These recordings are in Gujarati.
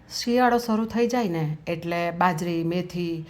શિયાળો શરૂ થઈ જાય ને એટલે બાજરી, મેથી,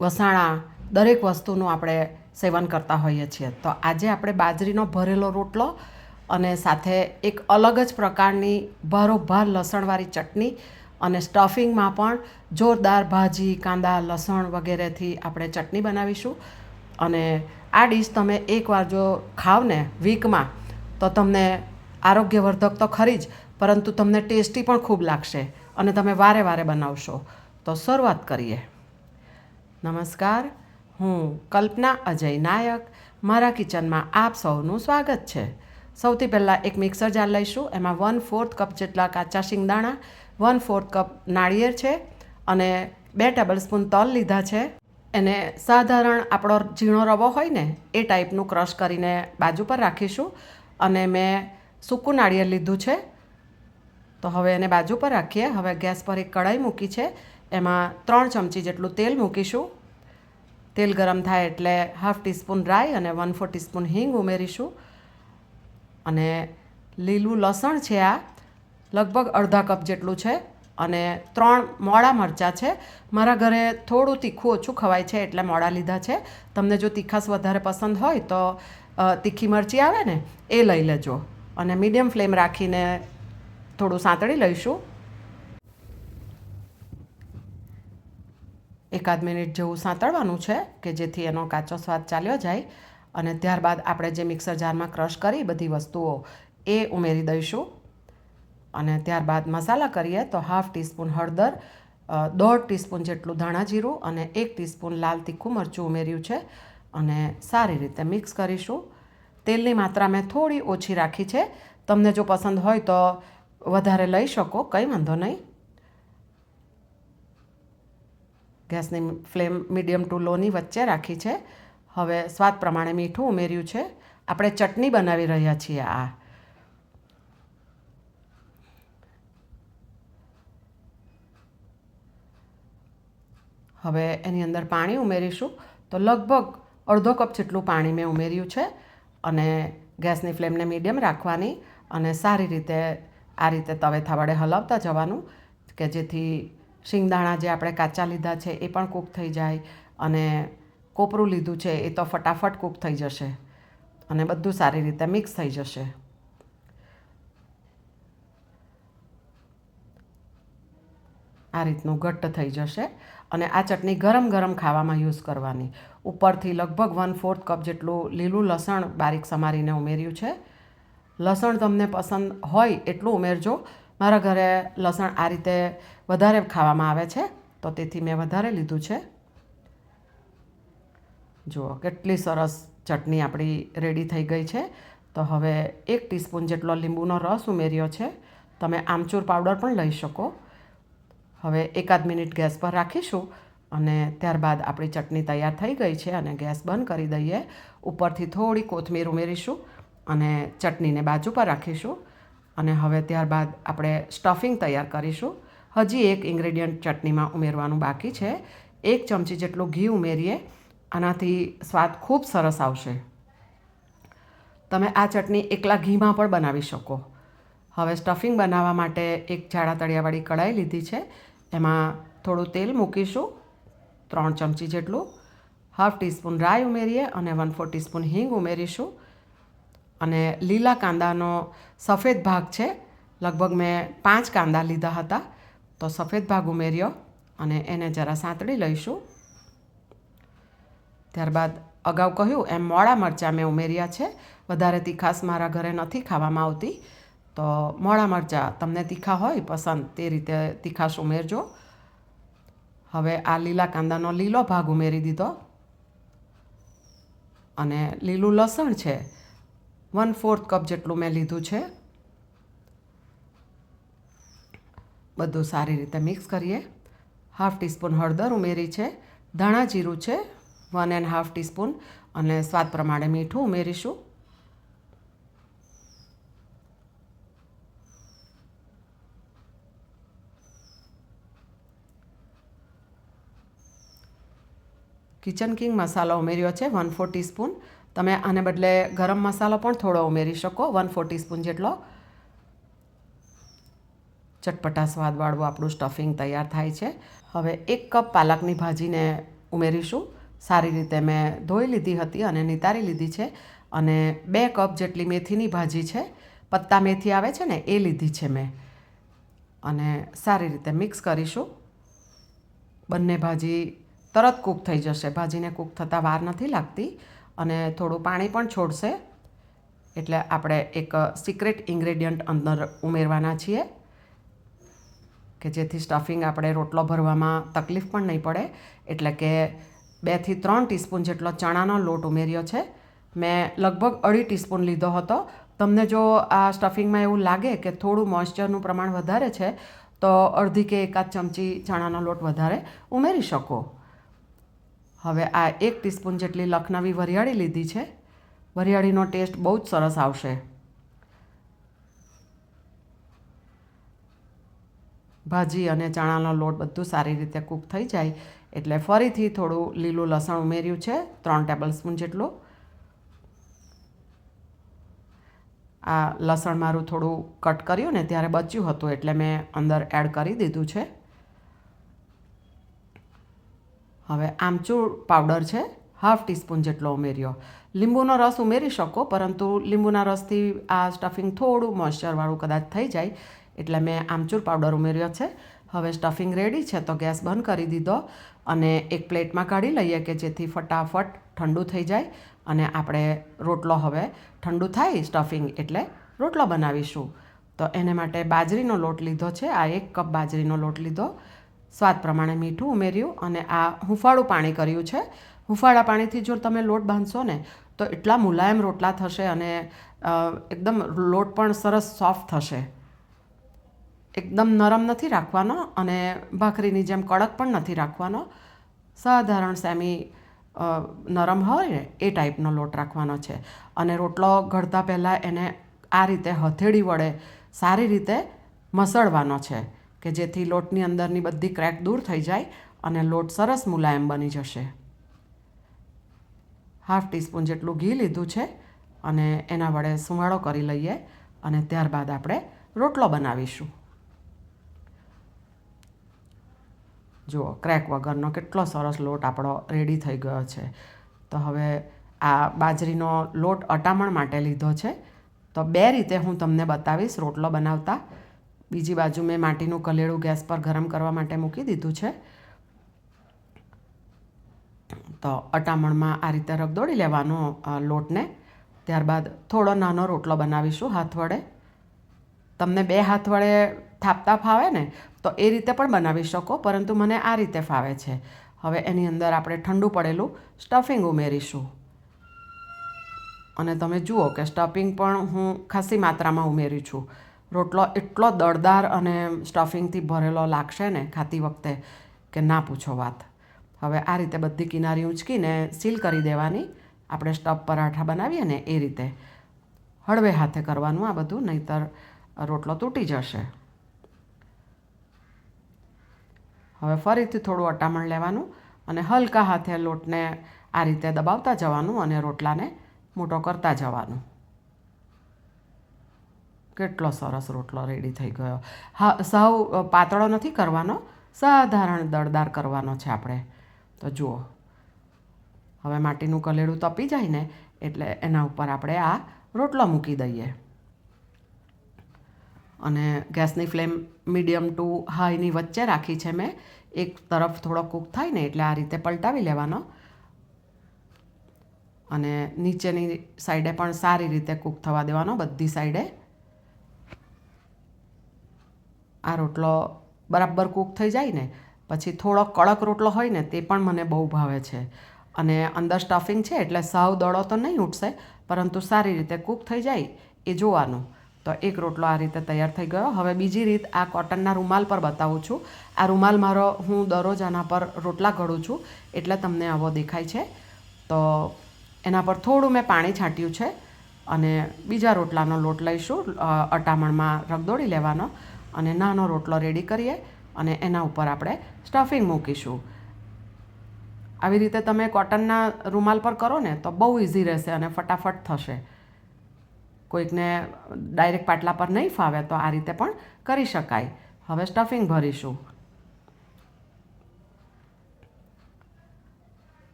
વસાણા દરેક વસ્તુનું આપણે સેવન કરતા હોઈએ છીએ. તો આજે આપણે બાજરીનો ભરેલો રોટલો અને સાથે એક અલગ જ પ્રકારની ભારોભાર લસણવાળી ચટણી અને સ્ટફિંગમાં પણ જોરદાર ભાજી, કાંદા, લસણ વગેરેથી આપણે ચટણી બનાવીશું. અને આ ડીશ તમે એકવાર જો ખાવ ને વીકમાં તો તમને આરોગ્યવર્ધક તો ખરી જ, પરંતુ તમને ટેસ્ટી પણ ખૂબ લાગશે અને તમે વારે વારે બનાવશો. તો શરૂઆત કરીએ. નમસ્કાર, હું કલ્પના અજય નાયક. મારા કિચનમાં આપ સૌનું સ્વાગત છે. સૌથી પહેલાં એક મિક્સર જાર લઈશું. એમાં 1/4 કપ જેટલા કાચા શિંગદાણા, 1/4 કપ નાળિયેર છે અને 2 ટેબલસ્પૂન તલ લીધા છે. એને સાધારણ આપણો ઝીણો રવો હોય ને એ ટાઈપનું ક્રશ કરીને બાજુ પર રાખીશું. અને મેં સૂકું નાળિયેર લીધું છે. તો હવે એને બાજુ પર રાખીએ. હવે ગેસ પર એક કઢાઈ મૂકી છે. એમાં 3 ચમચી જેટલું તેલ મૂકીશું. તેલ ગરમ થાય એટલે 1/2 ટીસ્પૂન રાઈ અને 1/4 ટીસ્પૂન હિંગ ઉમેરીશું. અને લીલું લસણ છે, આ લગભગ અડધા કપ જેટલું છે. અને 3 મોળા મરચાં છે. મારા ઘરે થોડું તીખું ઓછું ખવાય છે એટલે મોળા લીધા છે. તમને જો તીખાશ વધારે પસંદ હોય તો તીખી મરચી આવે ને એ લઈ લેજો. અને મીડિયમ ફ્લેમ રાખીને થોડું સાંતળી લઈશું. 1 મિનિટ જેવું સાંતળવાનું છે કે જેથી એનો કાચો સ્વાદ ચાલ્યો જાય. અને ત્યારબાદ આપણે જે મિક્સર જારમાં ક્રશ કરી બધી વસ્તુઓ એ ઉમેરી દઈશું. અને ત્યારબાદ મસાલા કરીએ તો 1/2 ટીસ્પૂન હળદર, 1/2 ટીસ્પૂન જેટલું ધાણા જીરું અને 1 ટીસ્પૂન લાલ તીખું મરચું ઉમેર્યું છે. અને સારી રીતે મિક્સ કરીશું. તેલની માત્રા મેં થોડી ઓછી રાખી છે. તમને જો પસંદ હોય તો વધારે લઈ શકો, કંઈ વાંધો નહીં. ગેસની ફ્લેમ મીડિયમ ટુ લોની વચ્ચે રાખી છે. હવે સ્વાદ પ્રમાણે મીઠું ઉમેર્યું છે. આપણે ચટણી બનાવી રહ્યા છીએ. હવે એની અંદર પાણી ઉમેરીશું. તો લગભગ અડધો કપ જેટલું પાણી મેં ઉમેર્યું છે. અને ગેસની ફ્લેમને મીડિયમ રાખવાની અને સારી રીતે આ રીતે તવેથા વડે હલાવતા જવાનું કે જેથી શિંગદાણા જે આપણે કાચા લીધા છે એ પણ કૂક થઈ જાય. અને કોપરું લીધું છે એ તો ફટાફટ કૂક થઈ જશે અને બધું સારી રીતે મિક્સ થઈ જશે. આ રીતનું ઘટ્ટ થઈ જશે. અને આ ચટણી ગરમ ગરમ ખાવામાં યુઝ કરવાની. ઉપરથી લગભગ 1/4 કપ જેટલું લીલું લસણ બારીક સમારીને ઉમેર્યું છે. લસણ તમને પસંદ હોય એટલું ઉમેરજો. મારા ઘરે લસણ આ રીતે વધારે ખાવામાં આવે છે તો તેથી મેં વધારે લીધું છે. જુઓ કેટલી સરસ ચટણી આપણી રેડી થઈ ગઈ છે. તો હવે 1 ટીસ્પૂન જેટલો લીંબુનો રસ ઉમેર્યો છે. તમે આમચૂર પાવડર પણ લઈ શકો. હવે 1 મિનિટ ગેસ પર રાખીશું અને ત્યારબાદ આપણી ચટણી તૈયાર થઈ ગઈ છે. અને ગેસ બંધ કરી દઈએ. ઉપરથી થોડી કોથમીર ઉમેરીશું અને ચટણીને બાજુ પર રાખીશું. અને હવે ત્યારબાદ આપણે સ્ટફિંગ તૈયાર કરીશું. હજી એક ઇન્ગ્રેડિયન્ટ ચટણીમાં ઉમેરવાનું બાકી છે. 1 ચમચી જેટલું ઘી ઉમેરીએ. આનાથી સ્વાદ ખૂબ સરસ આવશે. તમે આ ચટણી એકલા ઘીમાં પણ બનાવી શકો. હવે સ્ટફિંગ બનાવવા માટે એક જાડા તળિયાવાળી કઢાઈ લીધી છે. એમાં થોડું તેલ મૂકીશું, 3 ચમચી જેટલું. 1/2 ટીસ્પૂન રાઈ ઉમેરીએ અને 1/4 ટીસ્પૂન હિંગ ઉમેરીશું. અને લીલા કાંદાનો સફેદ ભાગ છે, લગભગ મેં 5 કાંદા લીધા હતા તો સફેદ ભાગ ઉમેર્યો અને એને જરા સાંતળી લઈશું. ત્યારબાદ અગાઉ કહ્યું એમ મોળા મરચાં મેં ઉમેર્યા છે. વધારે તીખાશ મારા ઘરે નથી ખાવામાં આવતી તો મોળા મરચાં તમને તીખા હોય પસંદ તે રીતે તીખાશ ઉમેરજો. હવે આ લીલા કાંદાનો લીલો ભાગ ઉમેરી દીધો. અને લીલું લસણ છે 1/4 કપ જેટલું મેં લીધું છે. બધું સારી રીતે મિક્સ કરીએ. 1/2 ટીસ્પૂન હળદર ઉમેરી છે. ધાણા જીરું છે 1.5 ટીસ્પૂન અને સ્વાદ પ્રમાણે મીઠું ઉમેરીશું. કિચન કિંગ મસાલો ઉમેર્યો છે 1/4 ટીસ્પૂન. તમે આને બદલે ગરમ મસાલો પણ થોડો ઉમેરી શકો, 1/4 ટીસ્પૂન જેટલો. ચટપટા સ્વાદવાળું આપણું સ્ટફિંગ તૈયાર થાય છે. હવે 1 કપ પાલકની ભાજીને ઉમેરીશું. સારી રીતે મેં ધોઈ લીધી હતી અને નિતારી લીધી છે. અને 2 કપ જેટલી મેથીની ભાજી છે, પત્તા મેથી આવે છે ને, એ લીધી છે મેં. અને સારી રીતે મિક્સ કરીશું. બંને ભાજી તરત કૂક થઈ જશે. ભાજીને કૂક થતાં વાર નથી લાગતી અને થોડું પાણી પણ છોડશે. એટલે આપણે એક સિક્રેટ ઇન્ગ્રેડિયન્ટ અંદર ઉમેરવાના છીએ કે જેથી સ્ટફિંગ આપણે રોટલો ભરવામાં તકલીફ પણ નહીં પડે. એટલે કે 2 થી 3 ટીસ્પૂન જેટલો ચણાનો લોટ ઉમેર્યો છે. મેં લગભગ 2.5 ટીસ્પૂન લીધો હતો. તમને જો આ સ્ટફિંગમાં એવું લાગે કે થોડું મોઇસ્ચરનું પ્રમાણ વધારે છે તો અડધી કે 1 ચમચી ચણાનો લોટ વધારે ઉમેરી શકો. હવે આ 1 ટીસ્પૂન જેટલી લખનવી વરિયાળી લીધી છે. વરિયાળીનો ટેસ્ટ બહુ જ સરસ આવશે. ભાજી અને ચણાનો લોટ બધું સારી રીતે કૂક થઈ જાય એટલે ફરીથી થોડું લીલું લસણ ઉમેર્યું છે, 3 ટેબલ સ્પૂન જેટલું. આ લસણ મારું થોડું કટ કર્યું ને ત્યારે બચ્યું હતું એટલે મેં અંદર એડ કરી દીધું છે. હવે આમચૂર પાવડર છે, 1/2 ટીસ્પૂન જેટલો ઉમેર્યો. લીંબુનો રસ ઉમેરી શકો, પરંતુ લીંબુના રસથી આ સ્ટફિંગ થોડું મોઇસ્ચરવાળું કદાચ થઈ જાય એટલે મેં આમચૂર પાવડર ઉમેર્યો છે. હવે સ્ટફિંગ રેડી છે તો ગેસ બંધ કરી દીધો અને એક પ્લેટમાં કાઢી લઈએ કે જેથી ફટાફટ ઠંડુ થઈ જાય. અને આપણે રોટલો હવે ઠંડુ થાય સ્ટફિંગ એટલે રોટલો બનાવીશું. તો એને માટે બાજરીનો લોટ લીધો છે. આ 1 કપ બાજરીનો લોટ લીધો. સ્વાદ પ્રમાણે મીઠું ઉમેર્યું અને આ હુંફાળું પાણી કર્યું છે. હુંફાળા પાણીથી જો તમે લોટ બાંધશો ને તો એટલા મુલાયમ રોટલા થશે અને એકદમ લોટ પણ સરસ સોફ્ટ થશે. એકદમ નરમ નથી રાખવાનો અને ભાખરીની જેમ કડક પણ નથી રાખવાનો. સાધારણ સેમી નરમ હોય ને એ ટાઈપનો લોટ રાખવાનો છે. અને રોટલો ઘડતા પહેલાં એને આ રીતે હથેળી વડે સારી રીતે મસળવાનો છે કે જેથી લોટની અંદરની બધી ક્રેક દૂર થઈ જાય અને લોટ સરસ મુલાયમ બની જશે. 1/2 ટીસ્પૂન જેટલું ઘી લીધું છે અને એના વડે સુવાળો કરી લઈએ અને ત્યારબાદ આપણે રોટલો બનાવીશું. જુઓ, ક્રેક વગરનો કેટલો સરસ લોટ આપણો રેડી થઈ ગયો છે. તો હવે આ બાજરીનો લોટ અટામણ માટે લીધો છે. તો 2 રીતે હું તમને બતાવીશ રોટલો બનાવતા. બીજી બાજુ મેં માટીનું કલેડું ગેસ પર ગરમ કરવા માટે મૂકી દીધું છે. તો અટામણમાં આ રીતે રગદોળી લેવાનો લોટને. ત્યારબાદ થોડો નાનો રોટલો બનાવીશું હાથ વડે. તમને 2 હાથ વડે થાપતા ફાવે ને તો એ રીતે પણ બનાવી શકો, પરંતુ મને આ રીતે ફાવે છે. હવે એની અંદર આપણે ઠંડુ પડેલું સ્ટફિંગ ઉમેરીશું. અને તમે જુઓ કે સ્ટફિંગ પણ હું ખાસી માત્રામાં ઉમેરી છું. રોટલો એટલો દળદાર અને સ્ટફિંગથી ભરેલો લાગશે ને ખાતી વખતે કે ના પૂછો વાત. હવે આ રીતે બધી કિનારી ઊંચકીને સીલ કરી દેવાની. આપણે સ્ટફ પરાઠા બનાવીએ ને એ રીતે હળવે હાથે કરવાનું આ બધું, નહીંતર રોટલો તૂટી જશે. હવે ફરીથી થોડું અટામણ લેવાનું અને હલકા હાથે લોટને આ રીતે દબાવતા જવાનું અને રોટલાને મોટો કરતા જવાનું. કેટલો સરસ રોટલો રેડી થઈ ગયો. હા, સાવ પાતળો નથી કરવાનો, સાધારણ દળદાર કરવાનો છે આપણે. તો જુઓ, હવે માટીનું કલેડું તપી જાય ને એટલે એના ઉપર આપણે આ રોટલો મૂકી દઈએ અને ગેસની ફ્લેમ મીડિયમ ટુ હાઈની વચ્ચે રાખી છે મેં. એક તરફ થોડો કૂક થાય ને એટલે આ રીતે પલટાવી લેવાનો અને નીચેની સાઈડે પણ સારી રીતે કૂક થવા દેવાનો, બધી સાઈડે. આ રોટલો બરાબર કૂક થઈ જાય ને પછી થોડો કડક રોટલો હોય ને તે પણ મને બહુ ભાવે છે. અને અંદર સ્ટફિંગ છે એટલે સાવ દળો તો નહીં ઉઠશે, પરંતુ સારી રીતે કૂક થઈ જાય એ જોવાનું. તો એક રોટલો આ રીતે તૈયાર થઈ ગયો. હવે બીજી રીત આ કોટનના રૂમાલ પર બતાવું છું. આ રૂમાલ મારો, હું દરરોજ આના પર રોટલા ઘડું છું એટલે તમને આવો દેખાય છે. તો એના પર થોડું મેં પાણી છાંટ્યું છે અને બીજા રોટલાનો લોટ લઈશું. અટામણમાં રગદોળી લેવાનો અને નાનો રોટલો રેડી કરીએ અને એના ઉપર આપણે સ્ટફિંગ મૂકીશું. આવી રીતે તમે કોટનના રૂમાલ પર કરો ને તો બહુ ઇઝી રહેશે અને ફટાફટ થશે. કોઈકને ડાયરેક્ટ પાટલા પર નહીં ફાવે તો આ રીતે પણ કરી શકાય. હવે સ્ટફિંગ ભરીશું.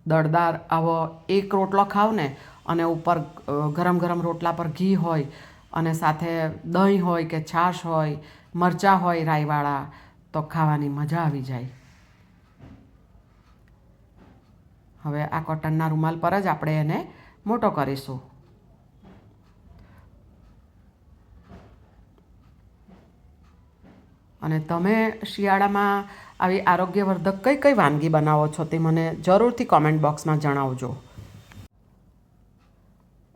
દળદાર આવો એક રોટલો ખાવ ને અને ઉપર ગરમ ગરમ રોટલા પર ઘી હોય અને સાથે દહીં હોય કે છાશ હોય, મરચાં હોય રાઈવાળા, તો ખાવાની મજા આવી જાય. હવે આ કોટનના રૂમાલ પર જ આપણે એને મોટો કરીશું. અને તમે શિયાળામાં આવી આરોગ્યવર્ધક કઈ કઈ વાનગી બનાવો છો તે મને જરૂરથી કોમેન્ટ બોક્સમાં જણાવજો.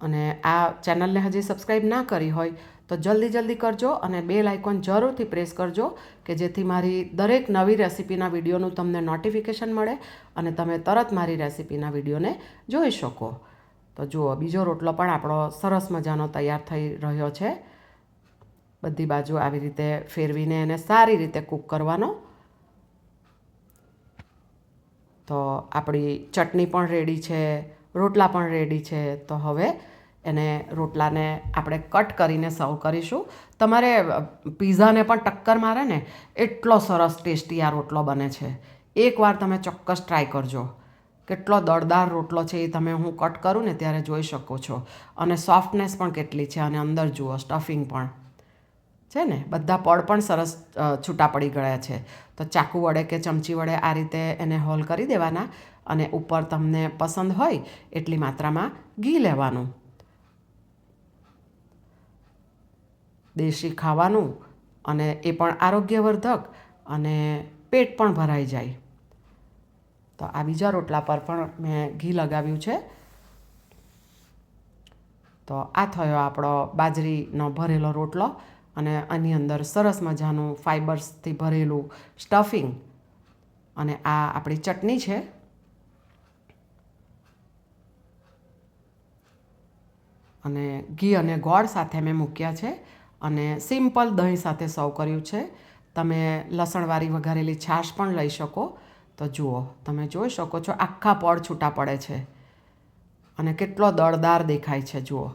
અને આ ચેનલને હજી સબસ્ક્રાઈબ ના કરી હોય તો જલ્દી કરજો અને બેલ આઇકોન જરૂરથી પ્રેસ કરજો કે જેથી મારી દરેક નવી રેસીપીના વિડીયોનું તમને નોટિફિકેશન મળે અને તમે તરત મારી રેસીપીના વિડીયોને જોઈ શકો. તો જુઓ, બીજો રોટલો પણ આપણો સરસ મજાનો તૈયાર થઈ રહ્યો છે. બધી બાજુ આવી રીતે ફેરવીને એને સારી રીતે કૂક કરવાનો. તો આપણી ચટણી પણ રેડી છે, રોટલા પણ રેડી છે. તો હવે એને રોટલાને આપણે કટ કરીને સર્વ કરીશું. તમારે પીઝાને પણ ટક્કર મારે ને એટલો સરસ ટેસ્ટી આ રોટલો બને છે. એકવાર તમે ચોક્કસ ટ્રાય કરજો. કેટલો દળદાર રોટલો છે એ તમે હું કટ કરું ને ત્યારે જોઈ શકો છો. અને સોફ્ટનેસ પણ કેટલી છે અને અંદર જુઓ સ્ટફિંગ પણ છે ને, બધા પડ પણ સરસ છૂટા પડી ગયા છે. તો ચાકુ વડે કે ચમચી વડે આ રીતે એને હોલ કરી દેવાના અને ઉપર તમને પસંદ હોય એટલી માત્રામાં ઘી લેવાનું. દેશી ખાવાનું અને એ પણ આરોગ્યવર્ધક અને પેટ પણ ભરાઈ જાય. તો આ બીજા રોટલા પર પણ મેં ઘી લગાવ્યું છે. તો આ થયો આપણો બાજરીનો ભરેલો રોટલો અને આની અંદર સરસ મજાનું ફાઈબર્સથી ભરેલું સ્ટફિંગ. અને આ આપણી ચટણી છે. અને ઘી અને ગોળ સાથે મેં મૂક્યા છે અને સિમ્પલ દહીં સાથે સર્વ કર્યું છે. તમે લસણવાળી વઘારેલી છાશ પણ લઈ શકો. તો જુઓ, તમે જોઈ શકો છો આખા પડ છૂટા પડે છે અને કેટલો દળદાર દેખાય છે. જુઓ,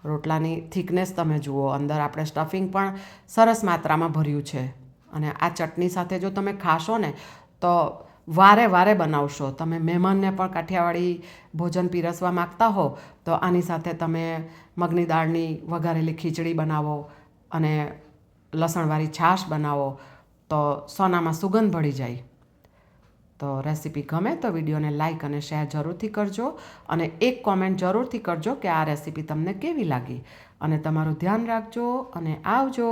રોટલાની થિકનેસ તમે જુઓ, અંદર આપણે સ્ટફિંગ પણ સરસ માત્રામાં ભર્યું છે. અને આ ચટણી સાથે જો તમે ખાશો ને તો વારે બનાવશો. તમે મહેમાનને પણ કાઠિયાવાડી ભોજન પીરસવા માગતા હો તો આની સાથે તમે મગની દાળની વઘારેલી ખીચડી બનાવો અને લસણવાળી છાશ બનાવો તો સોનામાં સુગંધ ભળી જાય. તો રેસીપી ગમે તો વિડીયોને લાઇક અને શેર જરૂરથી કરજો અને એક કોમેન્ટ જરૂરથી કરજો કે આ રેસીપી તમને કેવી લાગી. અને તમારું ધ્યાન રાખજો અને આવજો.